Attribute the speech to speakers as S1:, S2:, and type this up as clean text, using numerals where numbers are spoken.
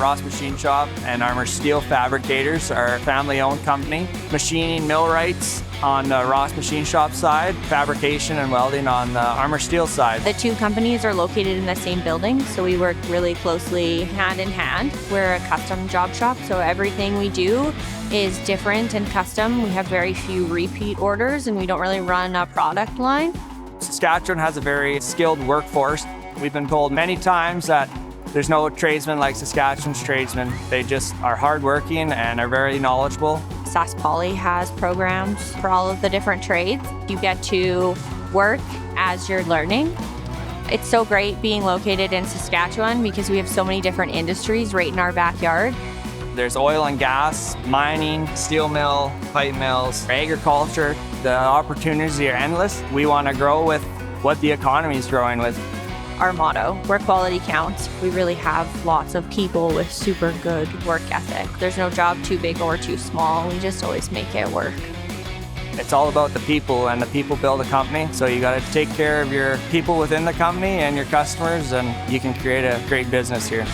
S1: Ross Machine Shop and Armour Steel Fabricators are a family-owned company. Machining millwrights on the Ross Machine Shop side, fabrication and welding on the Armour Steel side.
S2: The two companies are located in the same building, so we work really closely hand in hand. We're a custom job shop, so everything we do is different and custom. We have very few repeat orders and we don't really run a product line.
S1: Saskatchewan has a very skilled workforce. We've been told many times that there's no tradesmen like Saskatchewan's tradesmen. They just are hardworking and are very knowledgeable.
S2: Sask Poly has programs for all of the different trades. You get to work as you're learning. It's so great being located in Saskatchewan because we have so many different industries right in our backyard.
S1: There's oil and gas, mining, steel mill, pipe mills, agriculture. The opportunities are endless. We want to grow with what the economy is growing with.
S2: Our motto, where quality counts. We really have lots of people with super good work ethic. There's no job too big or too small. We just always make it work.
S1: It's all about the people, and the people build a company. So you got to take care of your people within the company and your customers, and you can create a great business here.